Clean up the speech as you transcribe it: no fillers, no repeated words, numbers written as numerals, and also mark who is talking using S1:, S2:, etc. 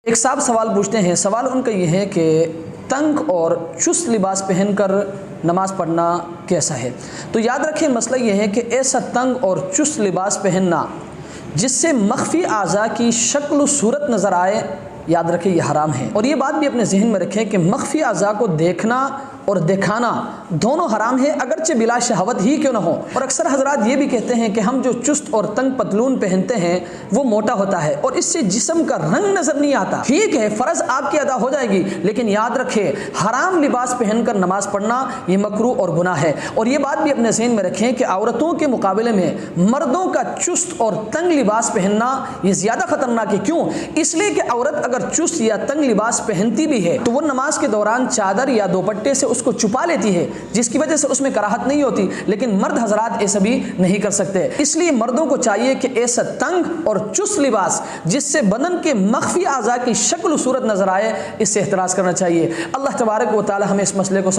S1: ایک صاحب سوال پوچھتے ہیں، سوال ان کا یہ ہے کہ تنگ اور چست لباس پہن کر نماز پڑھنا کیسا ہے؟ تو یاد رکھیں مسئلہ یہ ہے کہ ایسا تنگ اور چست لباس پہننا جس سے مخفی اعضاء کی شکل و صورت نظر آئے، یاد رکھیں یہ حرام ہے۔ اور یہ بات بھی اپنے ذہن میں رکھیں کہ مخفی اعضاء کو دیکھنا اور دکھانا دونوں حرام ہے، اگرچہ بلا شہوت ہی کیوں نہ ہو۔ اور اکثر حضرات یہ بھی کہتے ہیں کہ ہم جو چست اور تنگ پتلون پہنتے ہیں وہ موٹا ہوتا ہے اور اس سے جسم کا رنگ نظر نہیں آتا۔ ٹھیک ہے، فرض آپ کی ادا ہو جائے گی، لیکن یاد رکھیں حرام لباس پہن کر نماز پڑھنا یہ مکروہ اور گناہ ہے۔ اور یہ بات بھی اپنے ذہن میں رکھیں کہ عورتوں کے مقابلے میں مردوں کا چست اور تنگ لباس پہننا یہ زیادہ خطرناک ہے۔ کیوں؟ اس لیے کہ عورت اگر چست یا تنگ لباس پہنتی بھی ہے تو وہ نماز کے دوران چادر یا دوپٹے سے اس کو چھپا لیتی ہے، جس کی وجہ سے اس میں کراہت نہیں ہوتی، لیکن مرد حضرات ایسا بھی نہیں کر سکتے۔ اس لیے مردوں کو چاہیے کہ ایسا تنگ اور چست لباس جس سے بدن کے مخفی اعضاء کی شکل و صورت نظر آئے، اس سے احتراز کرنا چاہیے۔ اللہ تبارک و تعالی ہمیں اس مسئلے کو